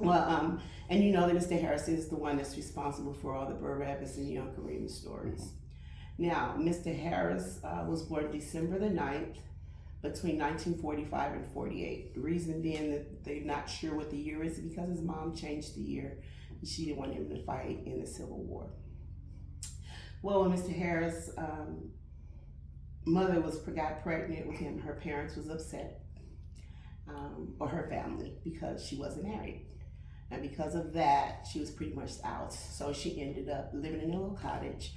Well, and you know that Mr. Harris is the one that's responsible for all the Burr Rabbits and the Uncle Remus stories. Now, Mr. Harris was born December the 9th between 1945 and 48. The reason being that they're not sure what the year is because his mom changed the year. She didn't want him to fight in the Civil War. Well, when Mr. Harris' mother got pregnant with him, her parents was upset, or her family, because she wasn't married. And because of that, she was pretty much out. So she ended up living in a little cottage.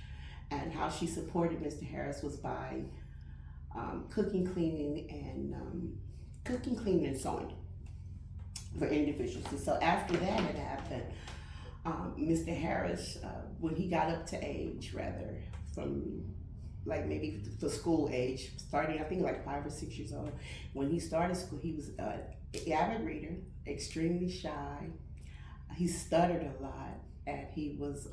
And how she supported Mr. Harris was by cooking, cleaning, and sewing for individuals. And so after that had happened, Mr. Harris, when he got up to age, rather, from like maybe the school age, starting I think like 5 or 6 years old, when he started school, he was an avid reader, extremely shy. He stuttered a lot, and he was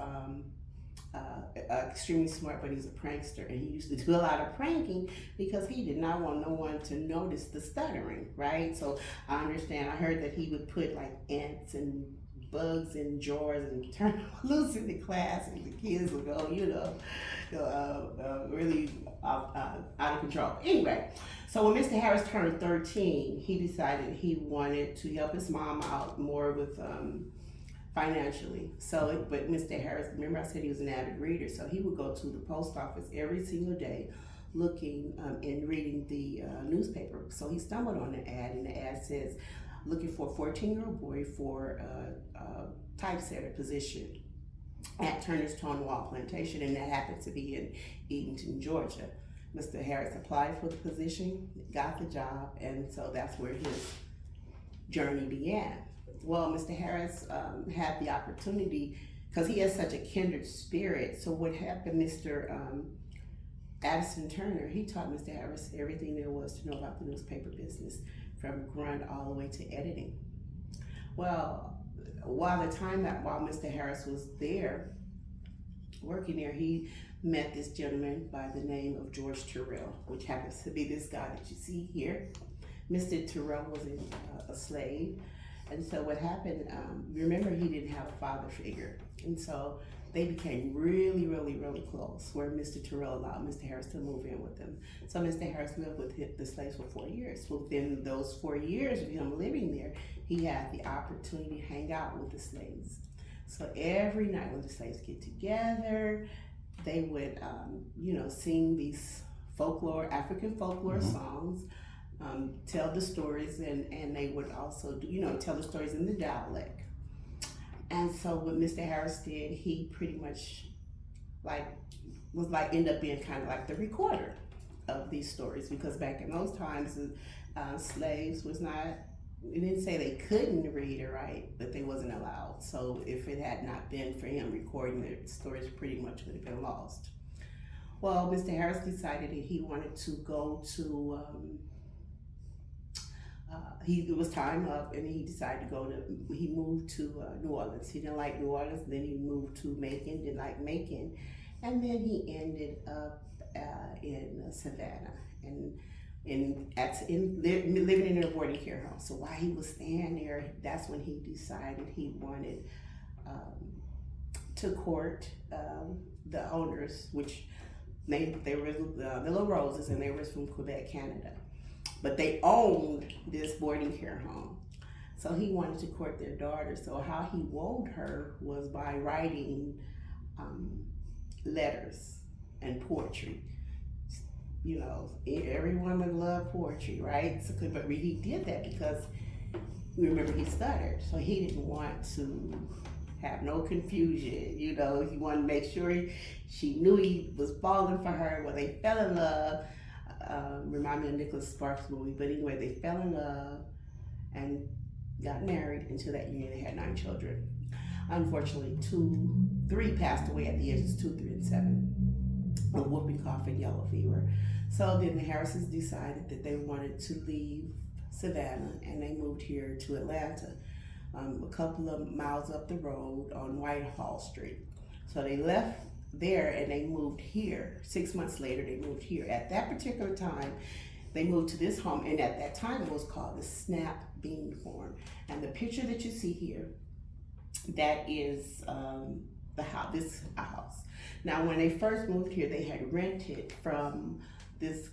extremely smart, but he was a prankster, and he used to do a lot of pranking because he did not want no one to notice the stuttering, right? So I understand, I heard that he would put like ants and bugs in drawers and turn them loose in the class, and the kids would go, really out of control. Anyway, so when Mr. Harris turned 13, he decided he wanted to help his mom out more with financially. So, but Mr. Harris, remember I said he was an avid reader, so he would go to the post office every single day looking and reading the newspaper. So he stumbled on an ad, and the ad says, looking for a 14-year-old boy for a typesetter position at Turner's Tonewall Plantation, and that happened to be in Eatonton, Georgia. Mr. Harris applied for the position, got the job, and so that's where his journey began. Well, Mr. Harris had the opportunity, because he has such a kindred spirit. So what happened, Mr. Addison Turner, he taught Mr. Harris everything there was to know about the newspaper business, from grunt all the way to editing. Well, while Mr. Harris was there, working there, he met this gentleman by the name of George Terrell, which happens to be this guy that you see here. Mr. Terrell was a slave. And so what happened, remember, he didn't have a father figure. And so they became really, really, really close, where Mr. Terrell allowed Mr. Harris to move in with them. So Mr. Harris lived with the slaves for 4 years. Within those 4 years of him living there, he had the opportunity to hang out with the slaves. So every night when the slaves get together, they would, sing these folklore, African folklore songs, tell the stories, and they would also tell the stories in the dialect. And so what Mr. Harris did, he pretty much ended up being kind of like the recorder of these stories, because back in those times, slaves was not, it didn't say they couldn't read or write, but they wasn't allowed. So if it had not been for him recording, the stories pretty much would have been lost. Well, Mr. Harris decided that he wanted to go to, it was time up, and he decided to he moved to New Orleans. He didn't like New Orleans, then he moved to Macon, didn't like Macon, and then he ended up in Savannah, and living in a boarding care home. So while he was staying there, that's when he decided he wanted to court the owners, which they were the Little Roses, and they were from Quebec, Canada. But they owned this boarding care home. So he wanted to court their daughter. So how he wooed her was by writing letters and poetry. Everyone would love poetry, right? So, but he did that because, remember, he stuttered. So he didn't want to have no confusion. He wanted to make sure she knew he was falling for her. Well, they fell in love. Remind me of Nicholas Sparks movie, but anyway, they fell in love and got married. Until that union, they had 9 children. Unfortunately, 3 passed away at the ages 2, 3, and 7 of whooping cough and yellow fever. So then the Harrises decided that they wanted to leave Savannah, and they moved here to Atlanta, a couple of miles up the road on Whitehall Street. So they left there and they moved here. 6 months later, they moved here. At that particular time, they moved to this home, and at that time it was called the snap bean form. And the picture that you see here that is the house. This house. Now, when they first moved here, they had rented from this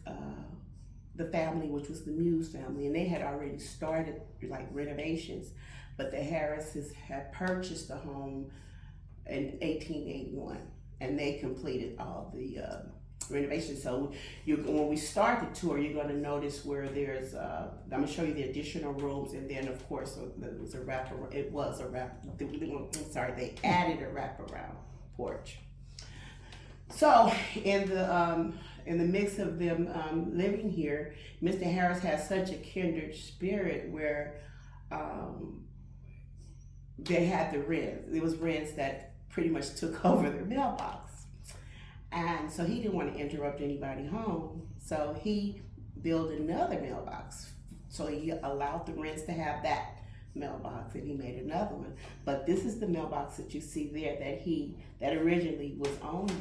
the family, which was the Muse family, and they had already started like renovations. But the Harrises had purchased the home in 1881, and they completed all the renovations. So when we start the tour, you're going to notice where there's I'm going to show you the additional rooms, and then of course there was a wraparound. It was a wrap. I'm sorry, they added a wraparound porch. So in the mix of them living here, Mr. Harris has such a kindred spirit where they had the Wrens. It was Wrens that pretty much took over their mailbox. And so he didn't want to interrupt anybody home. So he built another mailbox. So he allowed the Wrens to have that mailbox, and he made another one. But this is the mailbox that you see there that originally was owned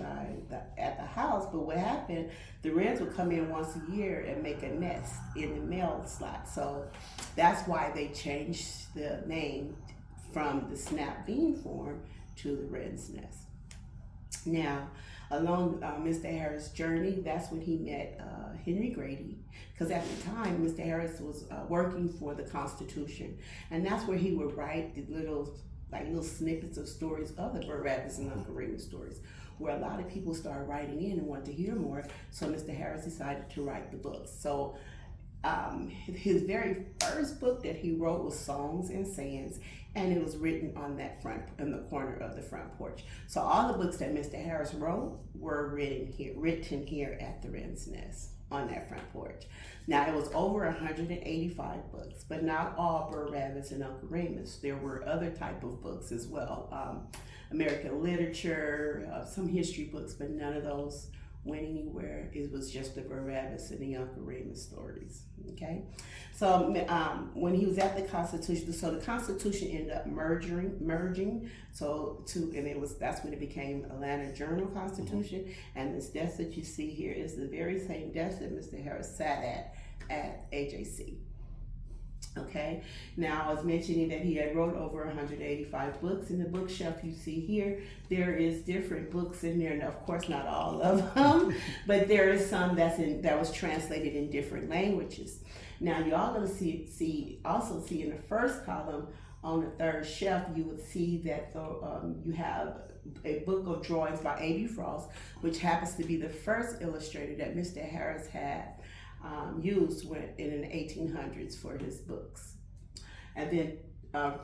at the house. But what happened, the Wrens would come in once a year and make a nest in the mail slot. So that's why they changed the name from the snap bean form to the Wrens Nest. Now, along Mr. Harris' journey, that's when he met Henry Grady, because at the time Mr. Harris was working for the Constitution, and that's where he would write the little snippets of stories of the Brer Rabbits and Uncle Remus stories, where a lot of people started writing in and wanted to hear more. So Mr. Harris decided to write the books. So his very first book that he wrote was Songs and Sayings, and it was written on in the corner of the front porch. So all the books that Mr. Harris wrote were written here at the Wrens Nest on that front porch. Now, it was over 185 books, but not all Brer Rabbits and Uncle Remus. There were other type of books as well, American literature, some history books, but none of those went anywhere. It was just the Brer Rabbits and the Uncle Remus stories. Okay, so when he was at the Constitution, so the Constitution ended up merging. That's when it became Atlanta Journal Constitution. And this desk that you see here is the very same desk that Mr. Harris sat at AJC. Okay, now I was mentioning that he had wrote over 185 books. In the bookshelf you see here, there is different books in there, and of course not all of them, but there is some that was translated in different languages. Now you're all going to also see in the first column on the third shelf, you would see that you have a book of drawings by A.B. Frost, which happens to be the first illustrator that Mr. Harris had used in the 1800s for his books. And then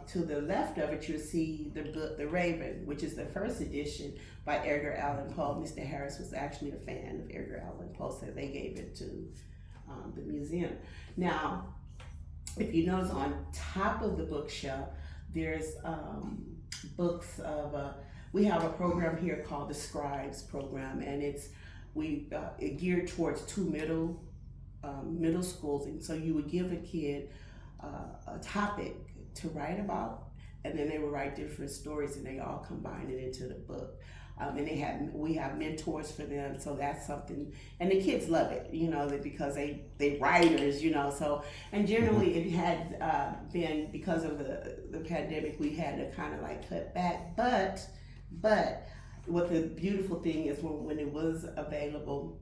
to the left of it, you'll see the book The Raven, which is the first edition by Edgar Allan Poe. Mr. Harris was actually a fan of Edgar Allan Poe, so they gave it to the museum. Now, if you notice on top of the bookshelf, there's books of, we have a program here called the Scribes program, and it geared towards two middle schools. And so you would give a kid a topic to write about, and then they would write different stories, and they all combine it into the book. And we have mentors for them, so that's something, and the kids love it, because they writers, so, and generally it had been, because of the pandemic, we had to kind of like cut back, but what the beautiful thing is, when it was available,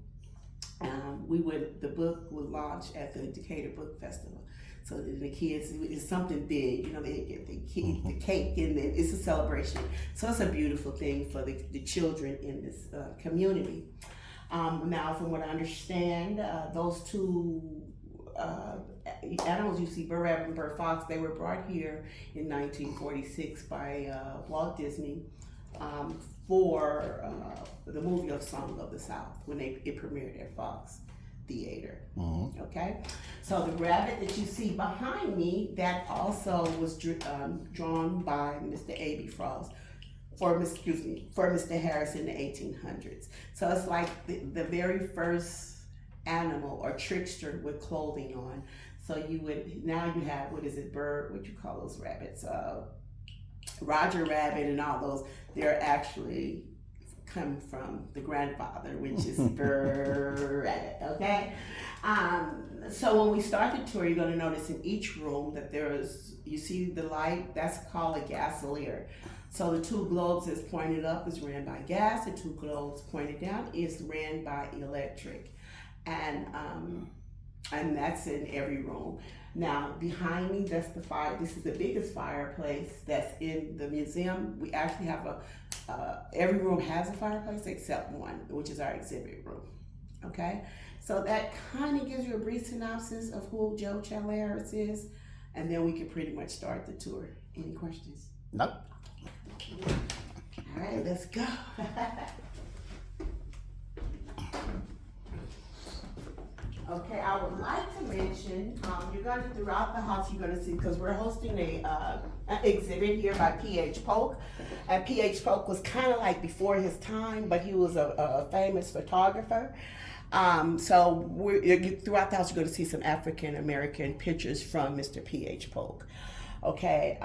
the book would launch at the Decatur Book Festival. So the kids, it's something big, they get the cake, and then it's a celebration. So it's a beautiful thing for the children in this community. Now, from what I understand, those two animals you see, Brer Rabbit and Brer Fox, they were brought here in 1946 by Walt Disney for the movie of Song of the South, when it premiered at Fox Theater. Okay, so the rabbit that you see behind me, that also was drawn by Mr. A.B. Frost for Mr. Harris in the 1800s. So it's like the very first animal or trickster with clothing on. So you have, what you call those rabbits? Roger Rabbit and all those, they're actually come from the grandfather, which is Brer Rabbit, okay? So So when we start the tour, you're going to notice in each room that you see the light, that's called a gasolier. So the two globes that's pointed up is ran by gas, the two globes pointed down is ran by electric. And that's in every room. Now behind me, that's the fire. This is the biggest fireplace that's in the museum. We actually have every room has a fireplace except one, which is our exhibit room. Okay, so that kind of gives you a brief synopsis of who Joel Chandler Harris is, and then we can pretty much start the tour. Any questions? Nope. All right, let's go. Okay, I would like to mention, you're going to, throughout the house, you're going to see, because we're hosting an exhibit here by P.H. Polk. And P.H. Polk was kind of like before his time, but he was a famous photographer. So throughout the house, you're going to see some African-American pictures from Mr. P.H. Polk. Okay,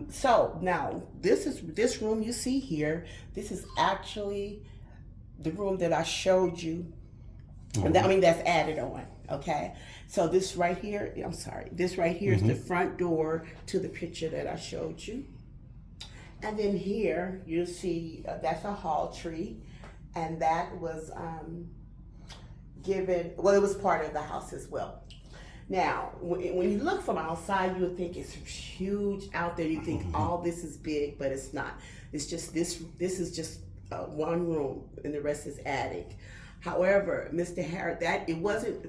so now this room you see here, this is actually the room that I showed you. And that's added on, okay? So this right here, this right here is the front door to the picture that I showed you. And then here, you'll see, that's a hall tree. And that was it was part of the house as well. Now, when you look from outside, you would think it's huge out there. You think all this is big, but it's not. It's just, this is just one room, and the rest is attic. However, Mr. Harris, it wasn't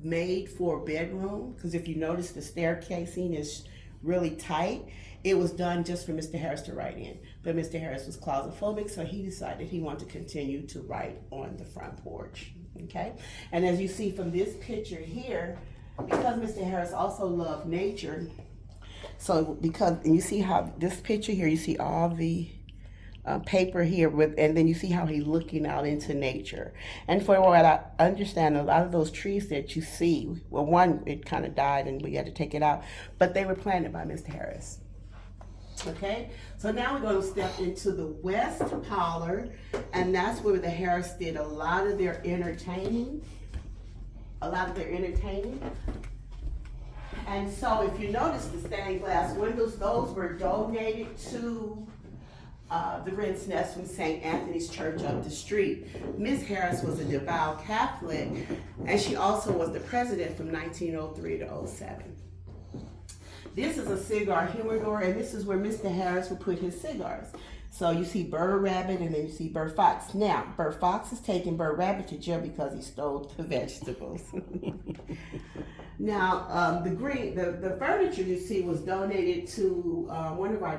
made for a bedroom, because if you notice the staircasing is really tight. It was done just for Mr. Harris to write in. But Mr. Harris was claustrophobic, so he decided he wanted to continue to write on the front porch, okay? And as you see from this picture here, because Mr. Harris also loved nature, and you see how this picture here, you see all the paper here and then you see how he's looking out into nature. And for what I understand, a lot of those trees that you see, well, one, it kind of died and we had to take it out, but they were planted by Mr. Harris. Okay, so now we're going to step into the west parlor, and that's where the Harris did a lot of their entertaining. And so if you notice the stained glass windows, those were donated to the Wrens Nest from St. Anthony's Church up the street. Miss Harris was a devout Catholic, and she also was the president from 1903 to 07. This is a cigar humidor, and this is where Mr. Harris would put his cigars. So you see Bird Rabbit, and then you see Bird Fox. Now, Bird Fox is taking Bird Rabbit to jail because he stole the vegetables. Now, the furniture you see was donated to one of our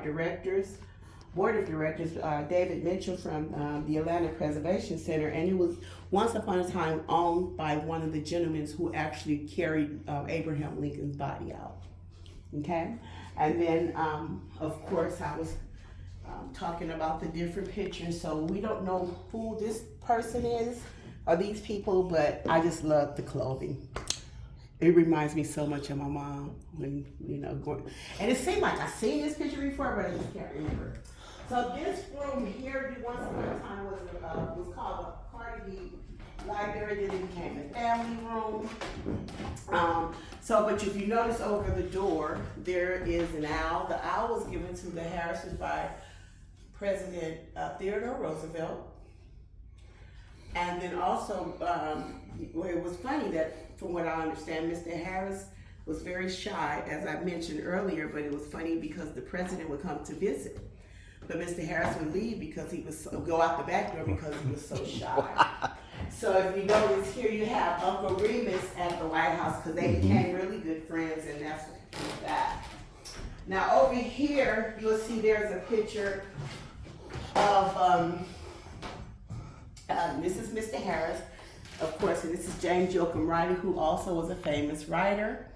board of directors, David Mitchell from the Atlanta Preservation Center, and it was once upon a time owned by one of the gentlemen who actually carried Abraham Lincoln's body out. Okay, and then of course I was talking about the different pictures, so we don't know who this person is or these people, but I just love the clothing. It reminds me so much of my mom when, and it seemed like I've seen this picture before, but I just can't remember. So this room here, once upon a time was called the Carnegie Library, then it became a family room. But if you notice over the door, there is an owl. The owl was given to the Harrises by President Theodore Roosevelt. And then also, it was funny that, from what I understand, Mr. Harris was very shy, as I mentioned earlier, but it was funny because the president would come to visit. But Mr. Harris would leave because he was go out the back door because he was so shy. So if you notice here, you have Uncle Remus at the White House because they became really good friends, and that's that. Now over here, you'll see there's a picture of this is Mr. Harris, of course, and this is James Joachim Riley, who also was a famous writer,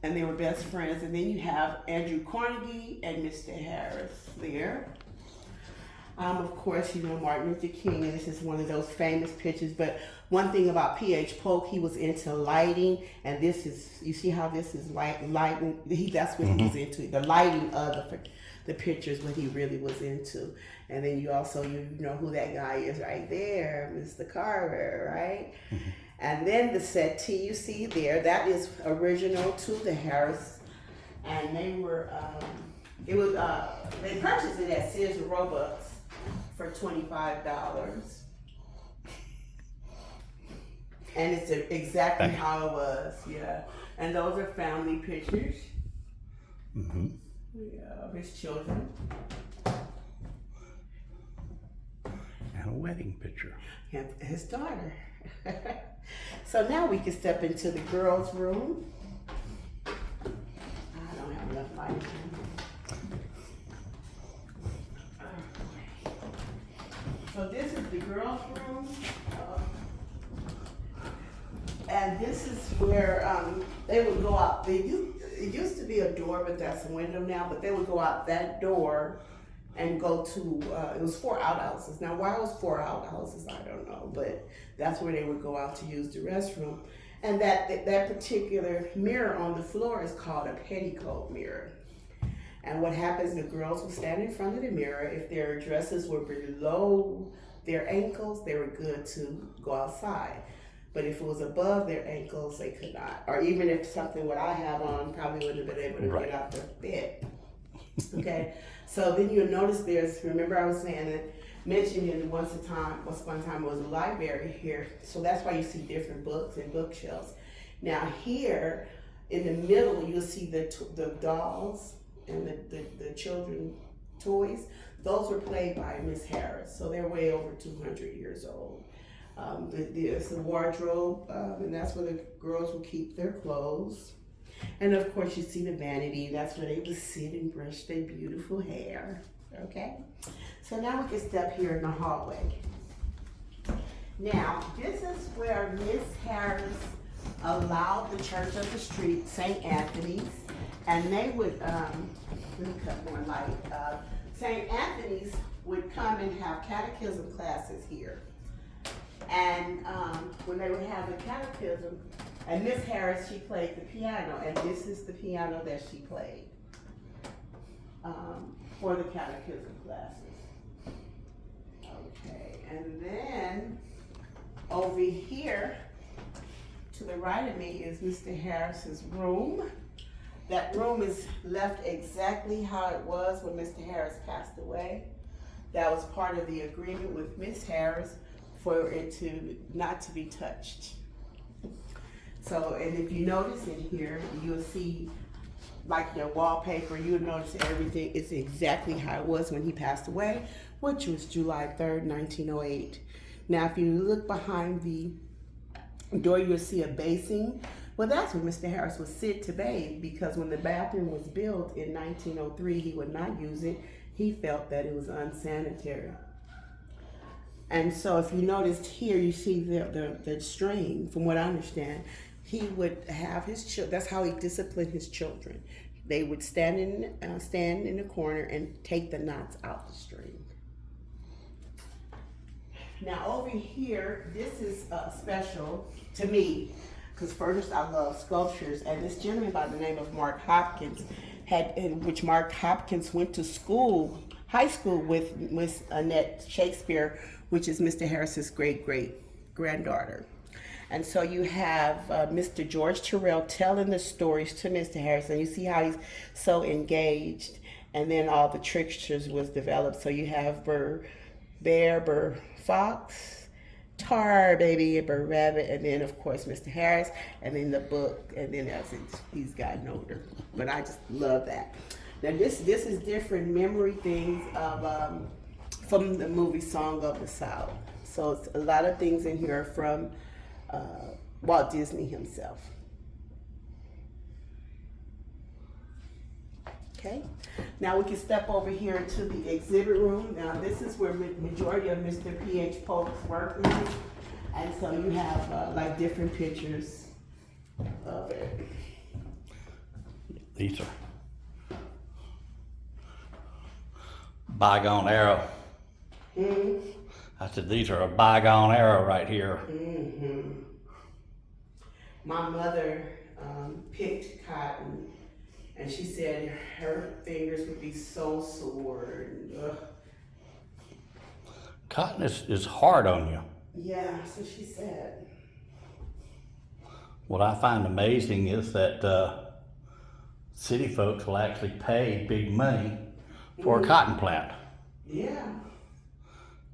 and they were best friends. And then you have Andrew Carnegie and Mr. Harris there. Of course, Martin Luther King, and this is one of those famous pictures. But one thing about P.H. Polk, he was into lighting, and this is, you see how this is lighting? That's what he was into, the lighting of the pictures, what he really was into. And then you also, you know who that guy is right there, Mr. Carver, right? And then the settee you see there, that is original to the Harris. And they were, they purchased it at Sears and Roebuck's for $25. And it's exactly how it was, yeah. And those are family pictures. Mm-hmm. Yeah, of his children. And a wedding picture. And his daughter. So now we can step into the girls' room. I don't have enough light. So this is the girls' room. And this is where they would go out. It used to be a door, but that's a window now. But they would go out that door and go to, it was 4 outhouses. Now, why it was 4 outhouses, I don't know. But that's where they would go out to use the restroom. And that particular mirror on the floor is called a petticoat mirror. And what happens, the girls would stand in front of the mirror. If their dresses were below their ankles, they were good to go outside. But if it was above their ankles, they could not. Or even if something what I have on probably wouldn't have been able to get out the bed. Okay, so then you'll notice remember I was saying that, mentioning once one time was a library here. So that's why you see different books and bookshelves. Now here, in the middle, you'll see the dolls and the children toys. Those were played by Miss Harris. So they're way over 200 years old. There's a wardrobe, and that's where the girls will keep their clothes. And of course, you see the vanity. That's where they would sit and brush their beautiful hair. Okay? So now we can step here in the hallway. Now, this is where Miss Harris allowed the Church of the Street, St. Anthony's, and they would, let me cut more light. St. Anthony's would come and have catechism classes here. And when they would have the catechism, and Miss Harris, she played the piano, and this is the piano that she played for the catechism classes. Okay, and then over here to the right of me is Mr. Harris's room. That room is left exactly how it was when Mr. Harris passed away. That was part of the agreement with Miss Harris for it not to be touched. So, and if you notice in here, you'll see like the wallpaper, you'll notice everything is exactly how it was when he passed away, which was July 3rd, 1908. Now, if you look behind the door, you'll see a basin. Well, that's where Mr. Harris would sit to bathe, because when the bathroom was built in 1903, he would not use it. He felt that it was unsanitary. And so if you noticed here, you see the string, from what I understand, he would have his children, that's how he disciplined his children. They would stand in the corner and take the knots out the string. Now over here, this is special to me, because first I love sculptures, and this gentleman by the name of Mark Hopkins Mark Hopkins went to school, high school with Miss Annette Shakespeare, which is Mr. Harris's great-great-granddaughter. And so you have Mr. George Terrell telling the stories to Mr. Harris, and you see how he's so engaged, and then all the tricksters was developed. So you have Bear, Fox, Tar Baby, and Rabbit, and then of course Mr. Harris, and then the book, and then as he's gotten older. But I just love that. Now this is different memory things of from the movie Song of the South. So it's a lot of things in here from Walt Disney himself. Okay, now we can step over here to the exhibit room. Now this is where majority of Mr. P.H. Polk's work is, and so you have like different pictures of it. These are bygone era. Mm-hmm. I said, these are a bygone era right here. Mm-hmm. My mother picked cotton, and she said her fingers would be so sore. And, cotton is hard on you. yeah, so she said. What I find amazing is that city folks will actually pay big money for a cotton plant. Yeah.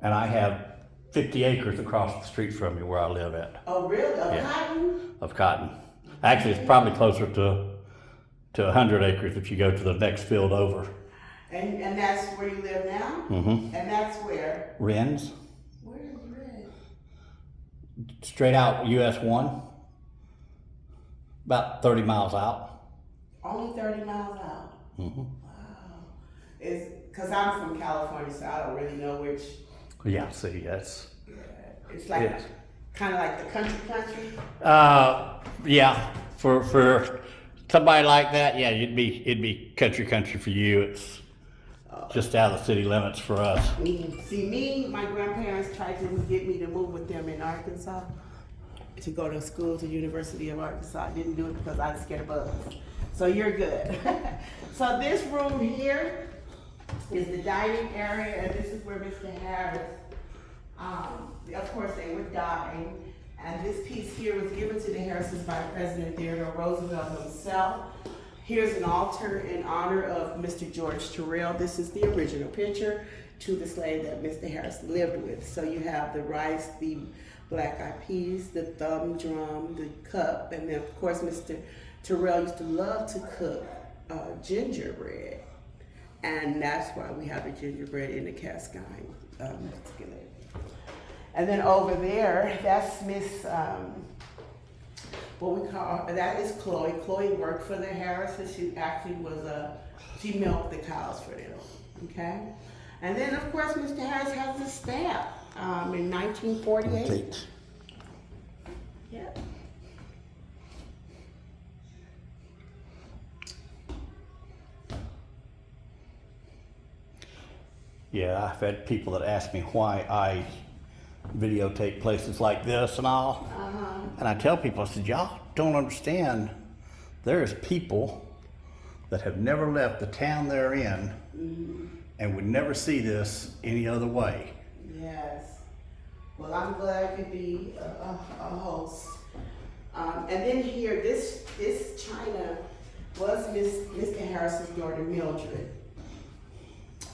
And I have 50 acres across the street from me where I live at. Oh, really? Of Yeah. cotton? Of cotton. Actually, it's probably closer to 100 acres if you go to the next field over. And that's where you live now? Mm-hmm. And that's where? Wrens, Where is Red? straight out US 1, about 30 miles out. Only 30 miles out. Mm-hmm. Wow. It's because I'm from California, so I don't really know which. Yeah, see, that's. Yeah, it's like Yes. kind of like the country. Yeah, for somebody like that, yeah, it'd be country for you. It's just out of the city limits for us. See, my grandparents tried to get me to move with them in Arkansas to go to school to University of Arkansas. I didn't do it because I was scared of bugs. So you're good. So this room here is the dining area, and this is where Mr. Harris, of course they were dying, and this piece here was given to the Harrises by President Theodore Roosevelt himself. Here's an altar in honor of Mr. George Terrell. This is the original picture to the slave that Mr. Harris lived with. So you have the rice, the black eyed peas, the thumb drum, the cup, and then of course Mr. Terrell used to love to cook gingerbread. And that's why we have the gingerbread in the cast iron skillet. And then over there, that's Miss, what we call, that is Chloe. Chloe worked for the Harrises. She actually she milked the cows for them, okay? And then of course, Mr. Harris has a staff in 1948. Yep. Yeah, I've had people that ask me why I videotape places like this and all. And I tell people, I said, y'all don't understand. There's people that have never left the town they're in and would never see this any other way. Yes. Well, I'm glad to be a host. And then here, this china was Mr. Harris's daughter, Mildred.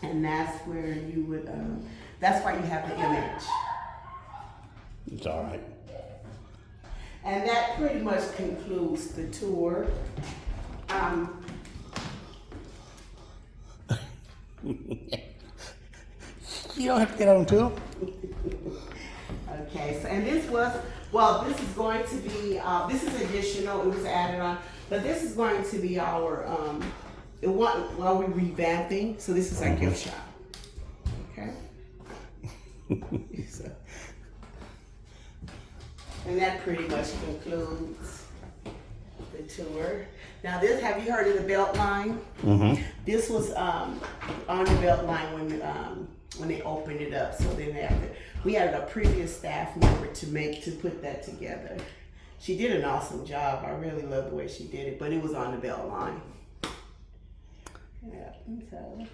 And that's where you would, that's why you have the image. It's all right. And that pretty much concludes the tour. You don't have to get on to them. Okay, so, and this was, well, this is going to be, this is additional, it was added on, but this is going to be our, while we're revamping, so this is our gift shop. Okay? So, and that pretty much concludes the tour. Now this, have you heard of the belt line? Mm-hmm. This was on the belt line when they opened it up. So then we had a previous staff member to put that together. She did an awesome job. I really love the way she did it, but it was on the belt line. Yeah, so,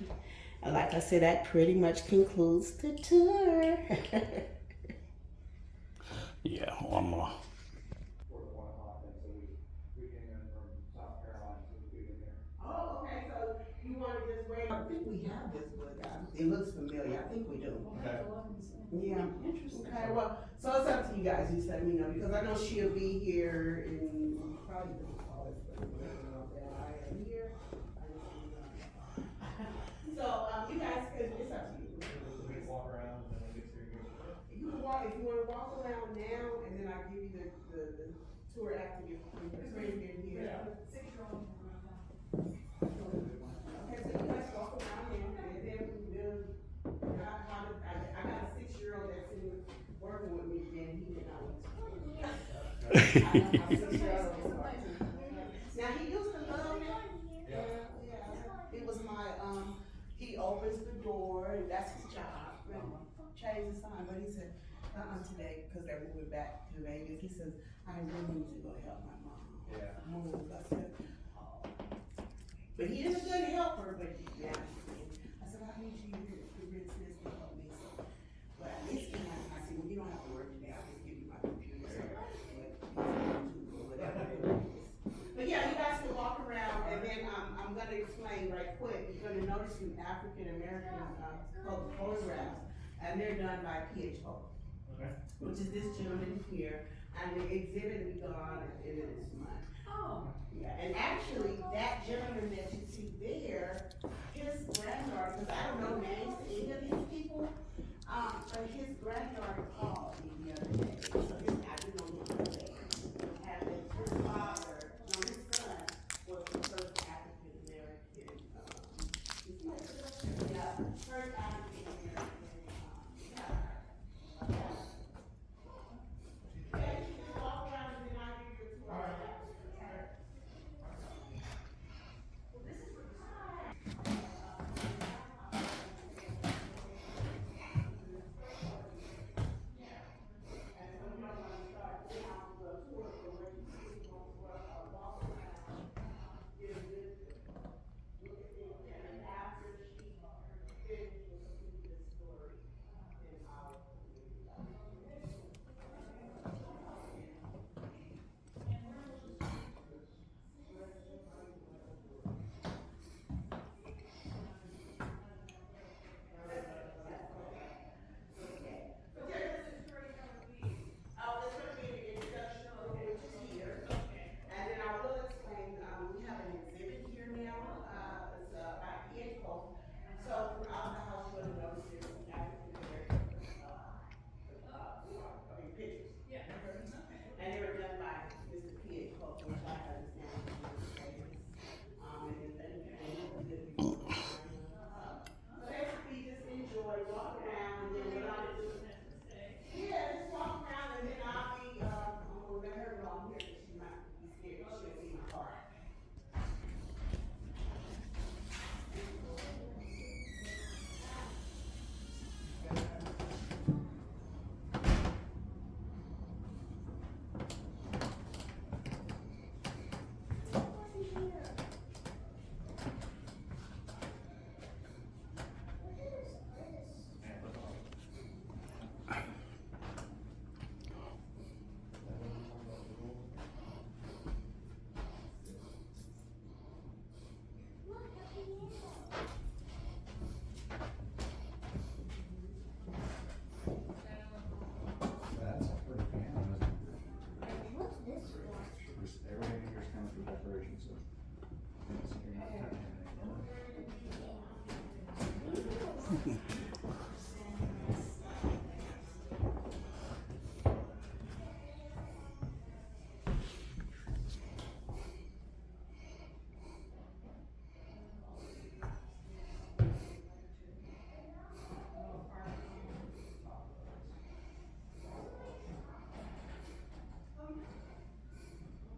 and like I said, that pretty much concludes the tour. Yeah, well, I'm gonna. Oh, okay, so you want to just wait? I think we have this, but it looks familiar. I think we do. Okay. Yeah. Interesting. Okay, well, so it's up to you guys. You just let me know because I know she'll be here in probably don't call it, but I am here. So you guys, it's up to you. We can walk around and then we get to your. You can walk if you want to walk around now, and then I'll give you the tour after you. Here. Yeah. Okay, so you guys walk around and then we'll, I got a 6-year-old that's working with me, and he did not want to. I know my 6-year-old is working. Now he used to love me. Yeah. It was my he opens the door, and that's his job. Change the sign, but he said, today, because they're moving back to Vegas. He says, I really need to go help my mom. Yeah. Move. I said, oh. But he is a good helper, but yeah. I said, I need you to Wrens Nest to help me. So, but at least I said, well, you don't have to work today. I'll just give you my computer. So, or whatever. some African American photographs, and they're done by PH Hope, Okay. which is this gentleman here, and the exhibit will be gone at the end of this month. Oh. Yeah, and actually, that gentleman that you see there, his granddaughter, because I don't know names to any of these people, but his granddaughter called me the other day, so I do know him today. And his father, no, his son, was the first African American, yeah, first African American, yeah. Yeah, you can walk around and then I'll give you a tour. And they were done by Mr. P.H. Polk, which I understand is famous. So basically, just enjoy, walk around, and then what I'll do. Yeah, just walk around, and then I'll be, I'm gonna let her know I'm here, because she might be scared, she'll see my car. That's pretty piano, isn't it? What's this for? Just everything here's coming through decoration, so. You're not touching anything.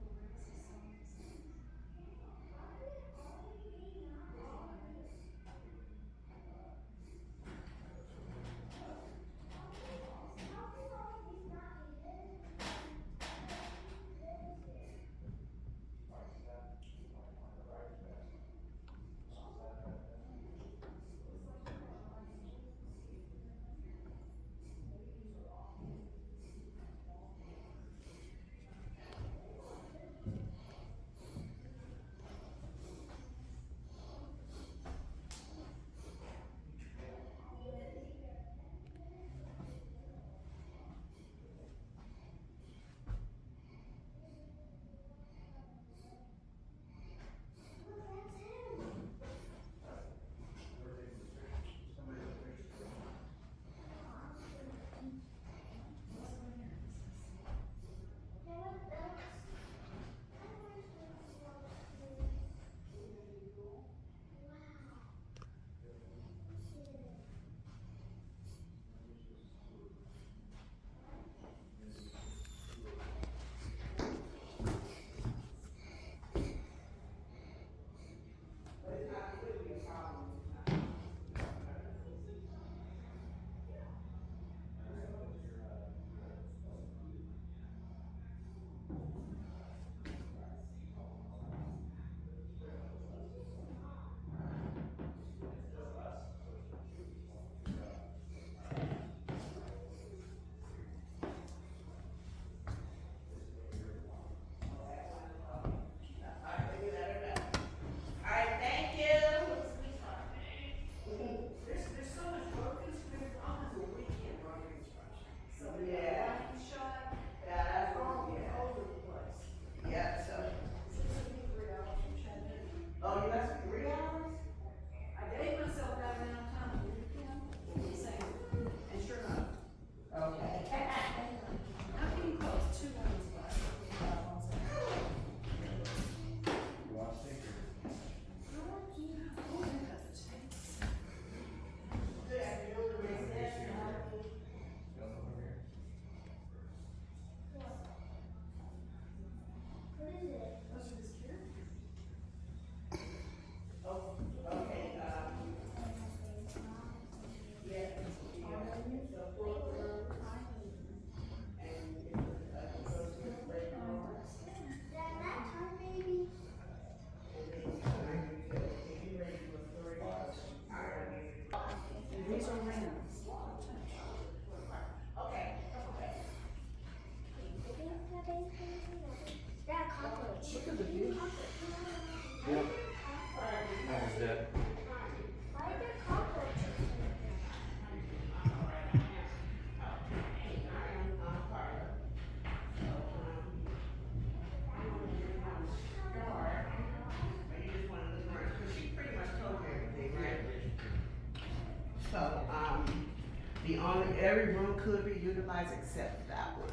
Every room could be utilized except that one,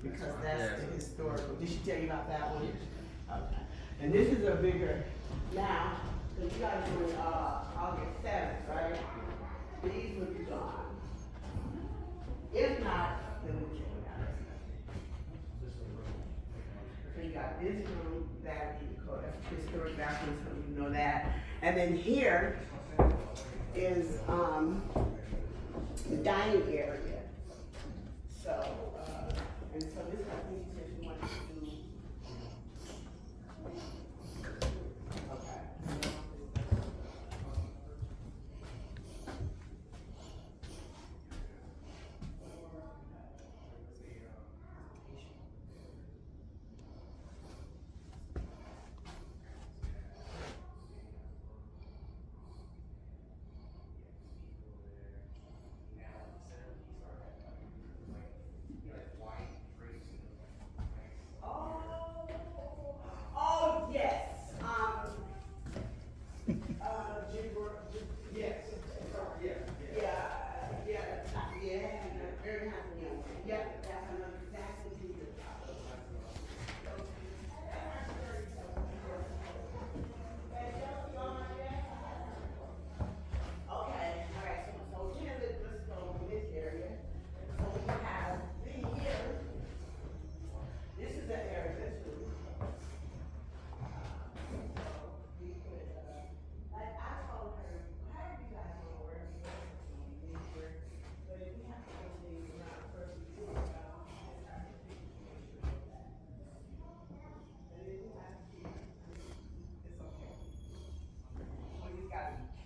because that's the historical. Did she tell you about that one? Okay. And this is a bigger, now, because you guys doing August 7th, right? These would be gone. If not, then we check it out. So you got this room, that would be called historic bathroom, so you know that. And then here is the dining area. So, and so this is, I think you said you wanted to do. Okay. Oh, yes.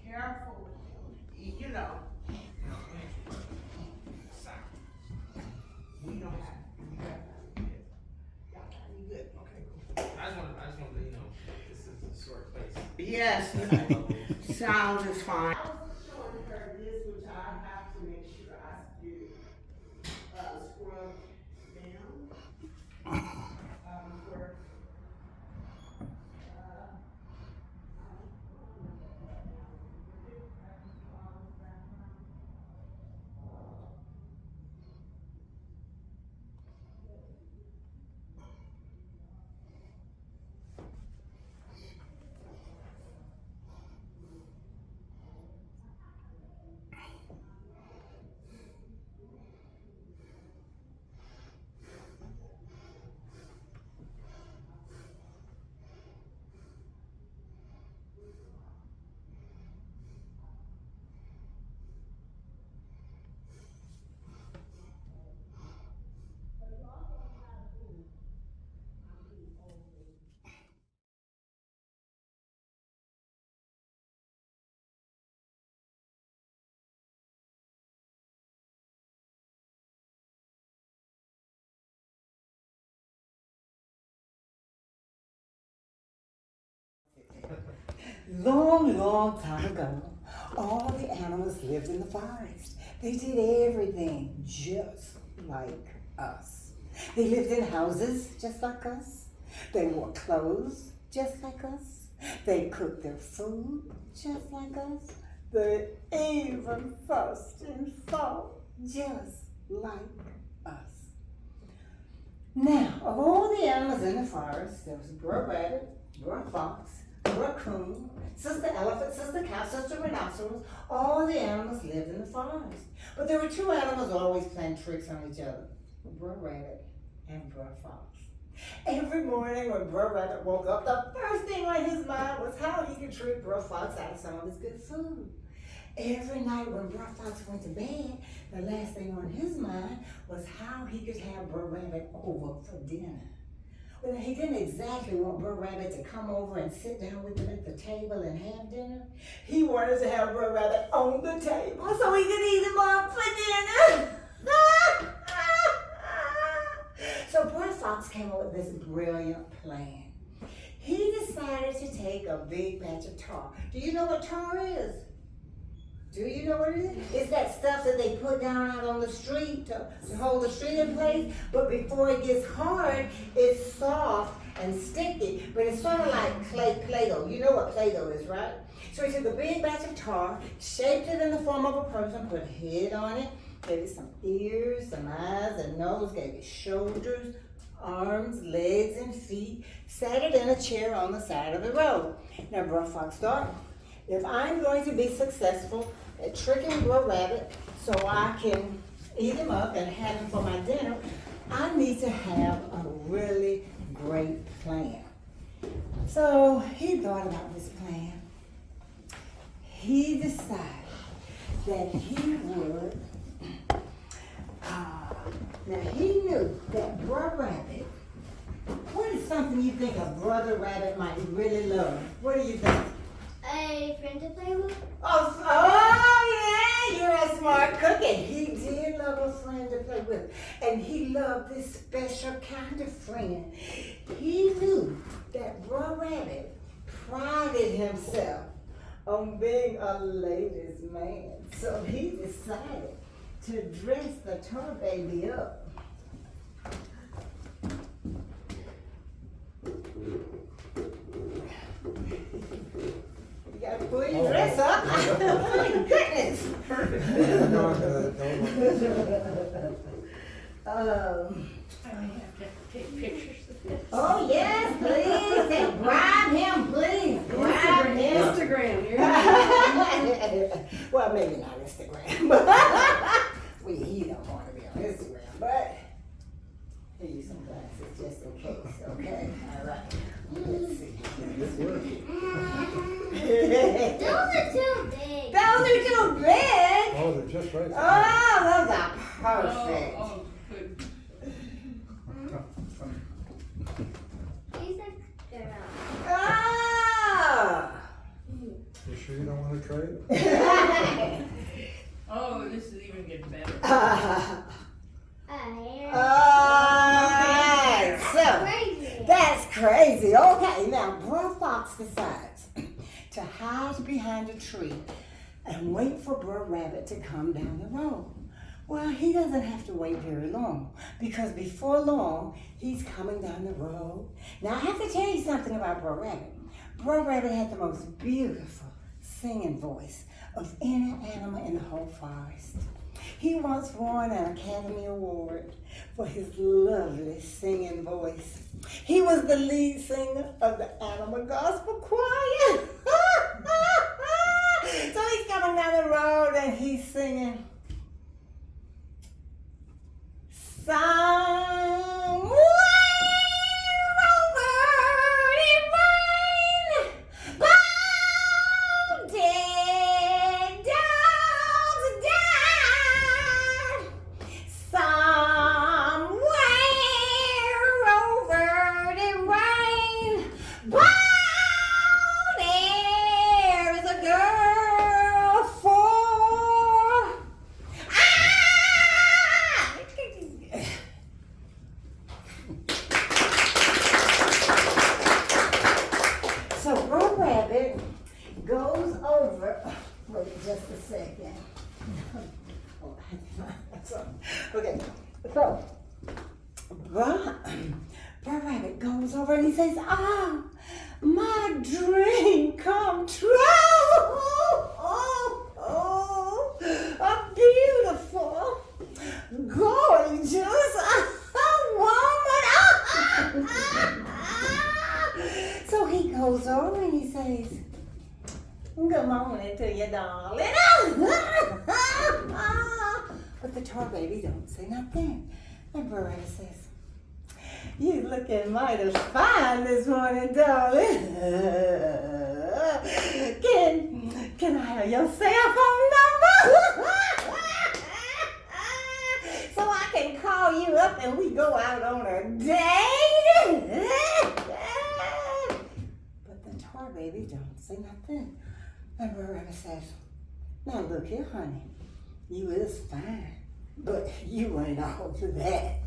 Careful with them. You know. We don't have. You good? Okay, cool. I just want to let you know, this is a short place. Yes. Sound is fine. I was showing her this, which I have to make sure I do. Scrub down. For Long, long time ago, all the animals lived in the forest. They did everything just like us. They lived in houses just like us. They wore clothes just like us. They cooked their food just like us. They even fussed and fought just like us. Now, of all the animals in the forest, there was a brer rabbit, brer fox, raccoon, sister elephant, sister cow, sister rhinoceros. All the animals lived in the forest. But there were two animals always playing tricks on each other, brer rabbit and brer fox. Every morning when brer rabbit woke up, the first thing on his mind was how he could trick brer fox out of some of his good food. Every night when brer fox went to bed, the last thing on his mind was how he could have brer rabbit over for dinner. Well, he didn't exactly want brer rabbit to come over and sit down with him at the table and have dinner. He wanted to have brer rabbit on the table so he could eat him up for dinner. So brer fox came up with this brilliant plan. He decided to take a big batch of tar. Do you know what tar is? Do you know what it is? It's that stuff that they put down out on the street to hold the street in place. But before it gets hard, it's soft and sticky. But it's sort of like Play-Doh. You know what Play-Doh is, right? So he took a big batch of tar, shaped it in the form of a person, put a head on it, gave it some ears, some eyes, a nose, gave it shoulders, arms, legs, and feet, sat it in a chair on the side of the road. Now, Bro Fox thought, if I'm going to be successful at tricking Bro Rabbit so I can eat him up and have him for my dinner, I need to have a really great plan. So he thought about this plan. He decided that he would, now he knew that Brother Rabbit, what is something you think a Brother Rabbit might really love? What do you think? A friend to play with? Oh yeah, you're a smart cookie. He did love a friend to play with. And he loved this special kind of friend. He knew that Brother Rabbit prided himself on being a ladies' man. So he decided to dress the tar baby up. You gotta pull your dress up. Oh my goodness. Perfect. I may have to take pictures of this. Oh yes, please. And bribe him, please. Bribe him. Instagram. Here. Well, maybe not Instagram. Well, he don't want to be on Instagram, but here you some glasses just in case. Okay, all right. Let's see. Those are too big. Those are too big. Oh, they're just right. Oh, those are perfect. Oh, good. These are girls. Ah! You sure you don't want to try it? Oh, this is even getting better. A hair. Alright, so Crazy. that's crazy. Okay, now Bro Fox decides to hide behind a tree and wait for Bro Rabbit to come down the road. Well, he doesn't have to wait very long because before long, he's coming down the road. Now, I have to tell you something about Bro Rabbit. Bro Rabbit had the most beautiful singing voice of any animal in the whole forest. He once won an Academy Award for his lovely singing voice. He was the lead singer of the Animal Gospel Choir. So he's coming down the road and he's singing, somewhere over the rain, bow dead dogs died. Somewhere over the rain, bow there is a girl for. So Bro Rabbit goes over. Wait just a second. Okay, so Bro Rabbit goes over and he says, "Ah, my dream come true. A beautiful, gorgeous woman." So he goes over and he says, "Good morning to you, darling." But the tar baby don't say nothing. And Bro Rabbit says, "You looking mighty fine this morning, darling. Can I have your cell phone number? So I can call you up and we go out on a date?" But the tar baby don't say nothing. And Bro Rabbit says, "Now look here, honey. You is fine, but you ain't all to that.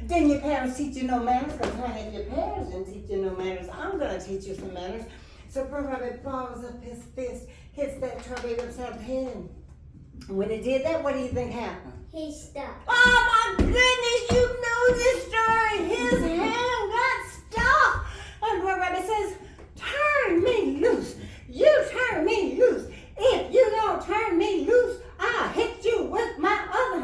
Didn't your parents teach you no manners? Because, honey, if your parents didn't teach you no manners, I'm going to teach you some manners." So Bro Rabbit balls up his fist, hits that tar baby upside the head. When he did that, what do you think happened? He's stuck. Oh, my goodness, you know this story. His hand got stuck. And Bro Rabbit says, "Turn me loose. You turn me loose. If you don't turn me loose, I'll hit you with my other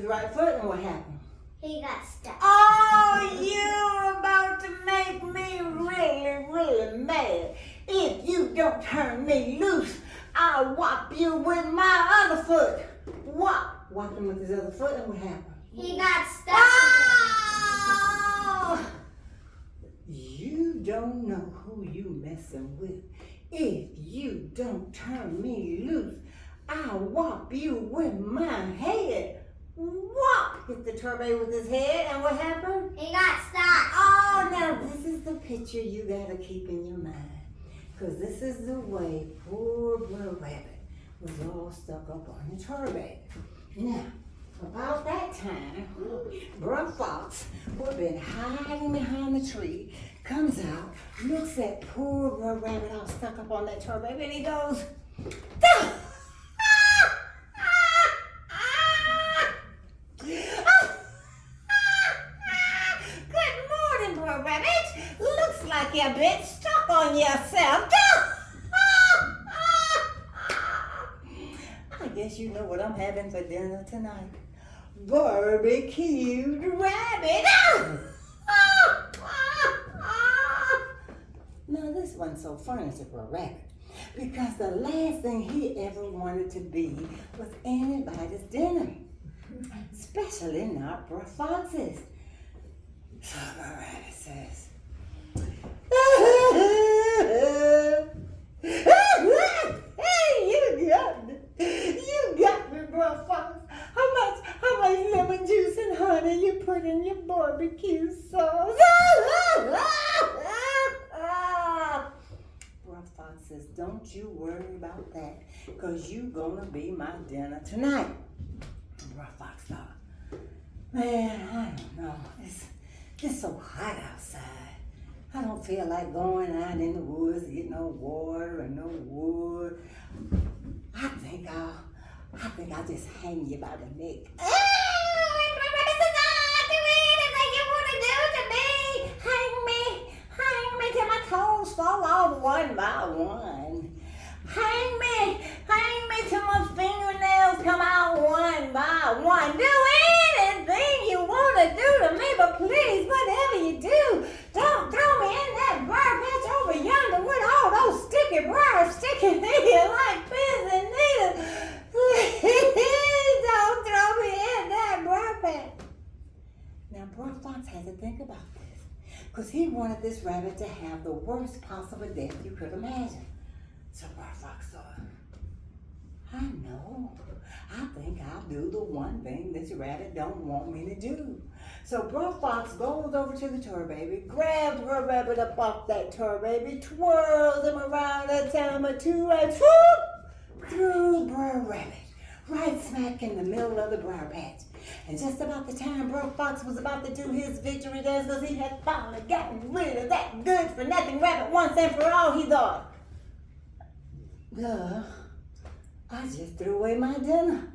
right foot, and what happened? He got stuck. Oh, you're about to make me really, really mad. If you don't turn me loose, I'll whop you with my other foot. Whop him with his other foot, and what happened? He got stuck. Oh! You don't know who you messing with. If you don't turn me loose, I'll whop you with my head. Whop! Hit the turban with his head, and what happened? He got stuck. Oh, now this is the picture you gotta keep in your mind. Because this is the way poor Brother Rabbit was all stuck up on the turban. Now, about that time, Brother Fox, who had been hiding behind the tree, comes out, looks at poor Brother Rabbit all stuck up on that turban, and he goes, "Ah! Good morning, Brother Rabbit. Looks like you're a bit stuck on yourself. I guess you know what I'm having for dinner tonight. Barbecued rabbit. Now this wasn't so funny to Brother Rabbit, because the last thing he ever wanted to be was anybody's dinner, especially not Brother Fox's. So Brother Rabbit says, You got me, Brother Fox. How much lemon juice and honey you put in your barbecue sauce? Brother Fox says, don't you worry about that, because you gonna be my dinner tonight. Brother Fox thought, man, I don't know. It's so hot outside. I don't feel like going out in the woods to get no water and no wood. I think I'll just hang you by the neck. Oh, this is all do anything you want to do to me. Hang me till my toes fall off one by one. Hang me till my fingernails come out one by one. Do anything you want to do to me, but please, whatever you do, don't throw me in that briar patch over yonder with all those sticky briars sticking in like pins and needles. Please don't throw me in that briar patch. Now, Brother Fox had to think about this, because he wanted this rabbit to have the worst possible death you could imagine. So Brother Fox thought, I know. I think I'll do the one thing this rabbit don't want me to do. So Brother Fox goes over to the tur baby, grabs Brother Rabbit up off that tur baby, twirls him around a time or two, and whoop, threw Brother Rabbit right smack in the middle of the briar patch. And just about the time Brother Fox was about to do his victory dance, because he had finally gotten rid of that good-for-nothing rabbit once and for all, he thought, I just threw away my dinner.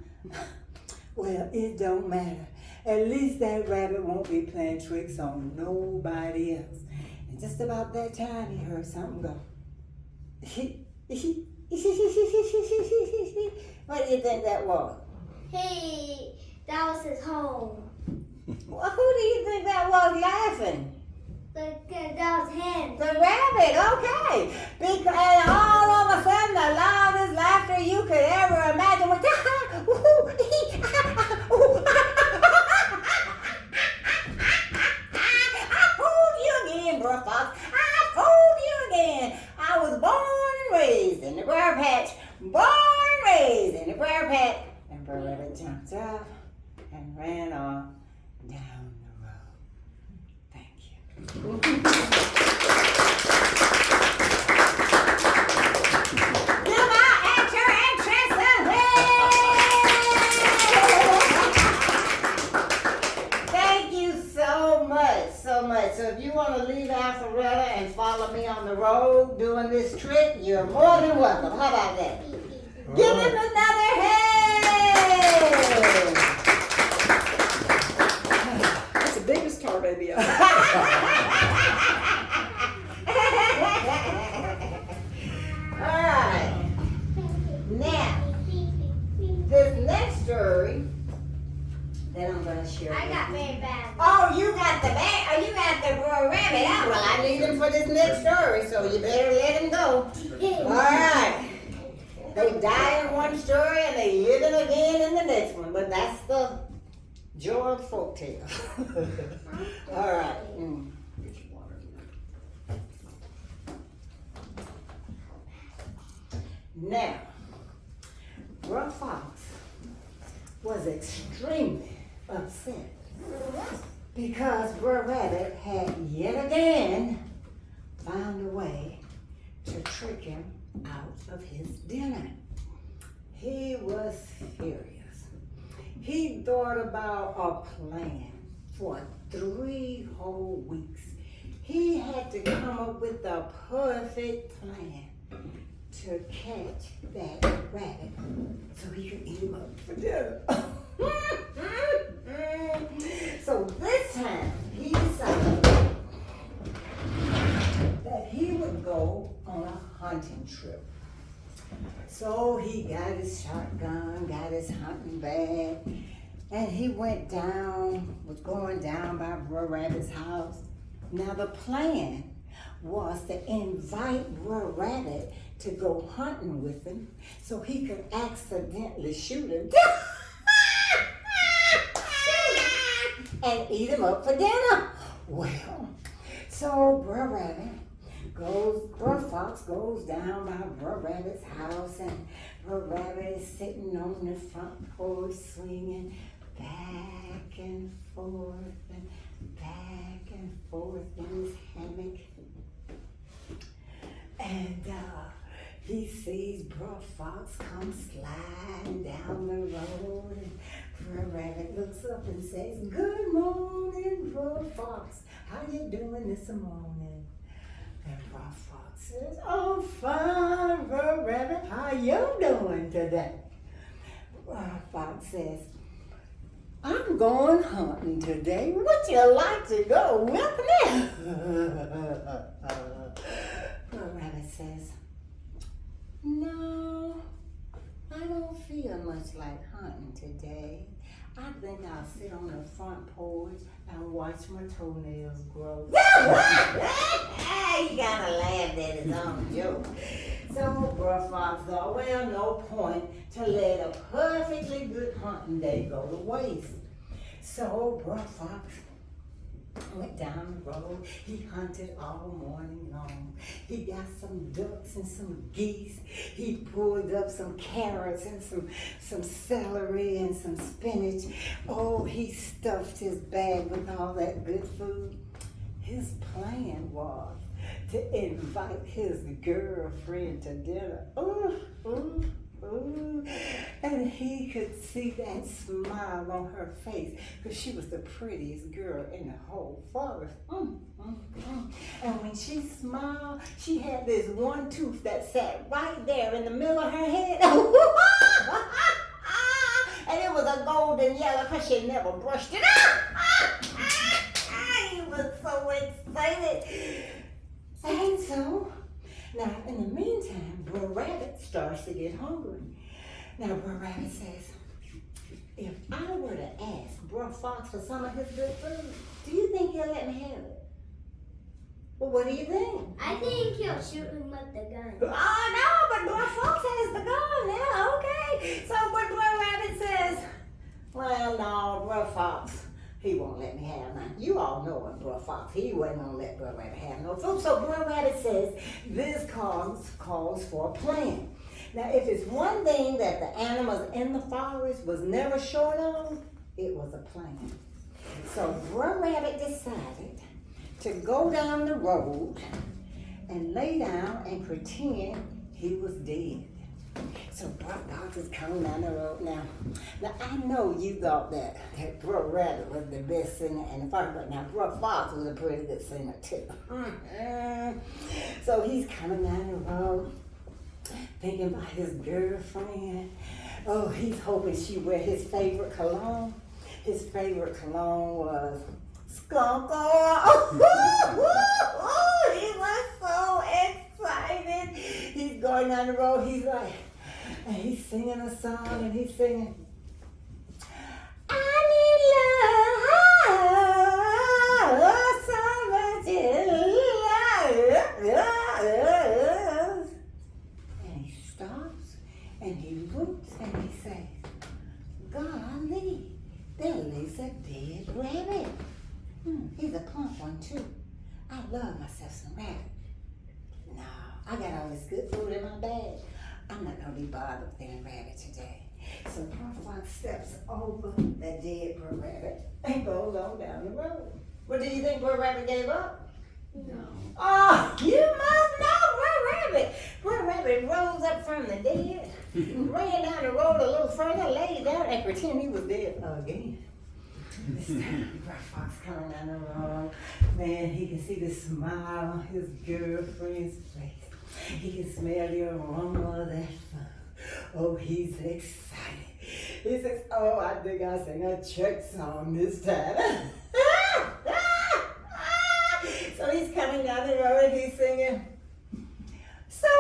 Well, it don't matter. At least that rabbit won't be playing tricks on nobody else. And just about that time, he heard something go. What do you think that was? Hey, that was his home. Well, who do you think that was laughing? That was him. The rabbit, okay. Because all of a sudden, the loudest laughter you could ever imagine was, I fooled you again, Brother Fox. I fooled you again. I was born and raised in the briar patch. Born and raised in the briar patch. And Brother Rabbit jumped up and ran off down the road. Thank you. Thank you so much. So if you want to leave Alpharetta and follow me on the road doing this trick, you're more than welcome. How about that? Give him another hand. That's the biggest tar baby ever. Alright. Now, this next story that so you better let him go. All right. They die in one story and they live it again in the next one, but that's the Joel folktale. All right. Now, Brer Fox was extremely upset because Brer Rabbit had yet again found a way to trick him out of his dinner. He was furious. He thought about a plan for 3 whole weeks. He had to come up with the perfect plan to catch that rabbit so he could eat him up for dinner. So this time he decided that he would go on a hunting trip. So he got his shotgun, got his hunting bag, and he was going down by Brer Rabbit's house. Now the plan was to invite Brer Rabbit to go hunting with him so he could accidentally shoot him and eat him up for dinner. Well, so Brer Fox goes down by Brer Rabbit's house, and Brer Rabbit is sitting on the front porch swinging back and forth in his hammock. And he sees Brer Fox come sliding down the road, and Brer Rabbit looks up and says, "Good morning, Brer Fox. How you doing this morning?" And Brer Fox says, "Oh, fine, Brer Rabbit. How you doing today?" Brer Fox says, "I'm going hunting today. Would you like to go with me?" Brer Rabbit says, "No, I don't feel much like hunting today. I think I'll sit on the front porch and watch my toenails grow." He kind of laughed at his own joke. So Brer Fox thought, well, no point to let a perfectly good hunting day go to waste. So Brer Fox went down the road. He hunted all morning long. He got some ducks and some geese. He pulled up some carrots and some celery and some spinach. Oh, he stuffed his bag with all that good food. His plan was to invite his girlfriend to dinner. And he could see that smile on her face because she was the prettiest girl in the whole forest. And when she smiled, she had this one tooth that sat right there in the middle of her head. And it was a golden yellow because she never brushed it out. He was so excited. And so, now in the meantime, Brer Rabbit starts to get hungry. Now Brer Rabbit says, if I were to ask Brer Fox for some of his good food, do you think he'll let me have it? Well, what do you think? I think he'll shoot him with the gun. Oh, no, but Brer Fox has the gun now, okay. So when Brer Rabbit says, well, no, Brer Fox, he won't let me have none. You all know him, Brer Fox. He wasn't going to let Brer Rabbit have no food. So Brer Rabbit says, this calls for a plan. Now, if it's one thing that the animals in the forest was never short of, it was a plan. So Brer Rabbit decided to go down the road and lay down and pretend he was dead. So Brer Fox is coming down the road now. Now I know you thought that Brer Rabbit was the best singer in the forest, but now Brer Fox was a pretty good singer too. So he's coming down the road, thinking about his girlfriend. Oh, he's hoping she wear his favorite cologne. His favorite cologne was skunk oil. He was so excited. He's going down the road, he's like, and he's singing a song, and he's singing, I need love, so much love. I got all this good food in my bag. I'm not gonna be bothered with any rabbit today. So Bro Fox steps over that dead Bro Rabbit and goes on down the road. What do you think Bro Rabbit gave up? No. Oh, you must know Bro Rabbit. Bro Rabbit rose up from the dead, ran down the road a little further, laid down and pretended he was dead again. This time, Bro Fox coming down the road, man, he can see the smile on his girlfriend's face. He can smell the aroma of that food. Oh, he's excited. He says, oh, I think I'll sing a church song this time. So he's coming down the road and he's singing, swing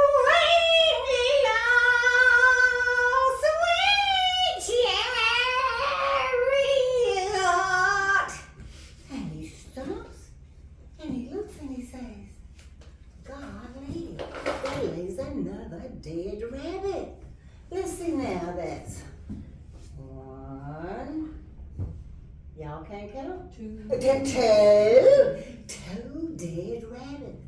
me along, sweet chariot. And he stops and he looks and he says, golly, there lays another dead rabbit. Let's see now, that's one. Y'all can't count? Two dead rabbits.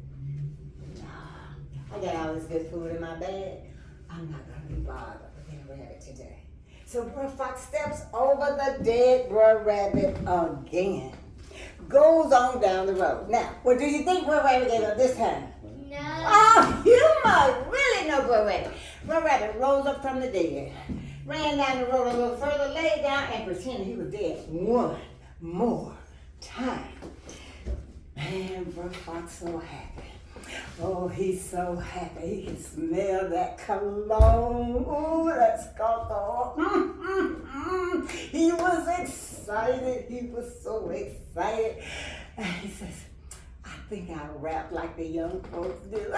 I got all this good food in my bag. I'm not gonna be bothered with any rabbit today. So Bro Fox steps over the dead Bro Rabbit again. Goes on down the road. Now, what do you think Bro Rabbit gave up this time? No. Oh, you must really know Bro Rabbit. Bro Rabbit rose up from the dead, ran down the road a little further, laid down, and pretended he was dead one more time. Man, Bro Fox so happy. Oh, he's so happy. He can smell that cologne. Ooh, that skunk oil. He was excited. He was so excited. And he says, I think I'll rap like the young folks do.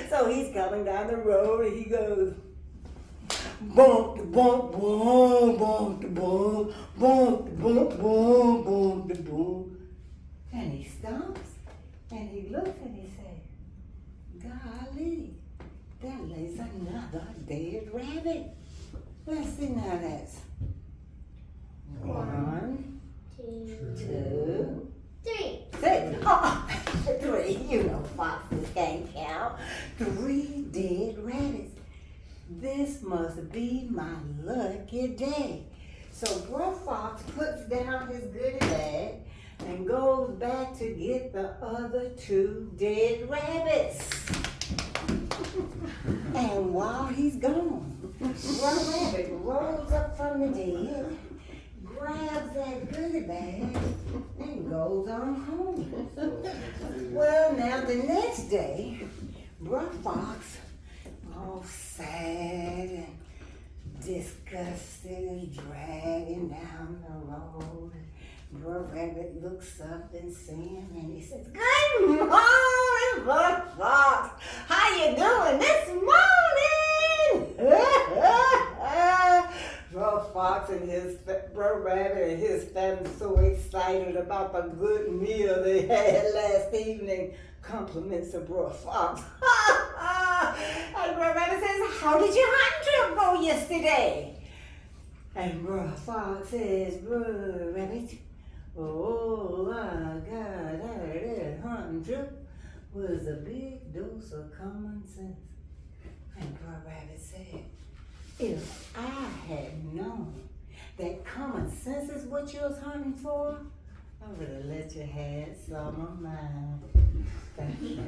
So he's coming down the road and he goes, bump, bump, bump, bump, bump, bump, bump, bump, bump, bump. And he stops and he looks and he says, golly, there lays another dead rabbit. Let's see now, that's one, two, Three. six. Oh, three. You know foxes can't count. 3 dead rabbits. This must be my lucky day. So Bro Fox puts down his goodie bag and goes back to get the other 2 dead rabbits. And while he's gone, Bro Rabbit rolls up from the dead, grabs that goodie bag, and goes on home. Well, now the next day, Bro Fox, all sad and disgusted, and dragging down the road. Bro Rabbit looks up and sees him and he says, good morning, Bro Fox. How you doing this morning? Bro Fox and Bro Rabbit and his family so excited about the good meal they had last evening. Compliments of Bro Fox. And Bro Rabbit says, how did your hunting trip go yesterday? And Bro Fox says, Bro Rabbit, oh my God, that hunting trip was a big dose of common sense. And Bro Rabbit said, if I had known that common sense is what you was hunting for, I would have let you have some of mine. Thank you.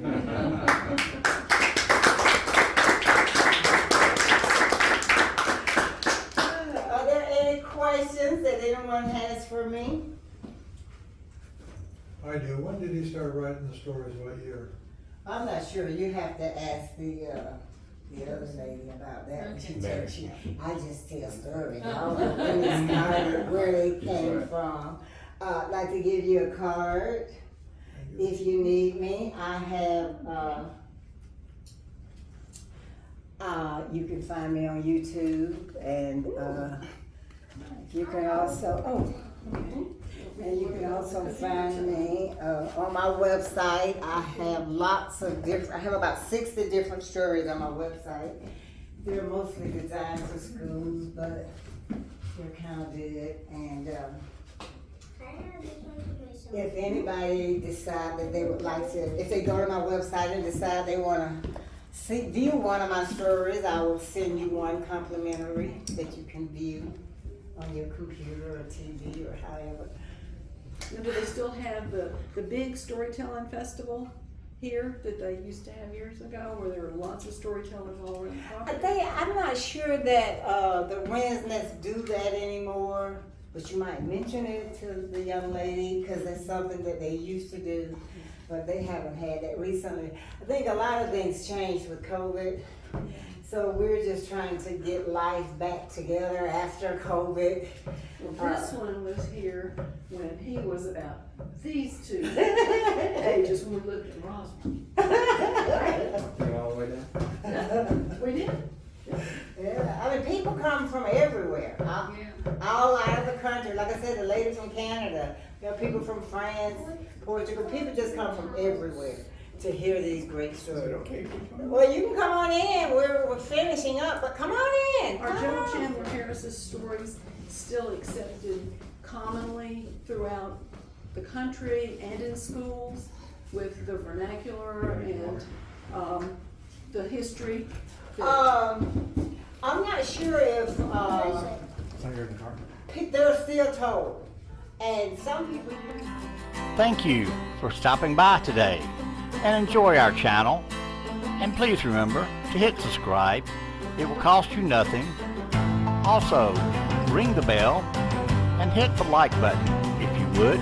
Are there any questions that anyone has for me? I do. When did he start writing the stories? What year? I'm not sure. You have to ask the other lady about that. She tells you. I just tell stories. I don't know when they started, where they came from. I'd like to give you a card if you need me. I have, you can find me on YouTube, and you can also, and you can also find me on my website. I have lots of different, I have about 60 different stories on my website. They're mostly designed for schools, but they're kind of good. And have this one for myself. If anybody decide that they would like to, if they go to my website and decide they want to view one of my stories, I will send you one complimentary that you can view on your computer or TV or however. Now, do they still have the big storytelling festival here that they used to have years ago, where there were lots of storytellers all around the property? I'm not sure that the Wrens Nest do that anymore, but you might mention it to the young lady because it's something that they used to do, but they haven't had that recently. I think a lot of things changed with COVID, so we're just trying to get life back together after COVID. Well, this one was here when he was about these two ages when we lived in Roswell. Bring all the way down. We did. Yeah, I mean, people come from everywhere, all out of the country. Like I said, the lady from Canada, people from France, Portugal, people just come from everywhere to hear these great stories. Well, you can come on in. We're finishing up, but come on in. Are Joel Chandler Harris's stories still accepted commonly throughout the country and in schools with the vernacular and the history? I'm not sure if they're still told, and some people. Thank you for stopping by today and enjoy our channel. And please remember to hit subscribe. It will cost you nothing. Also, ring the bell and hit the like button if you would.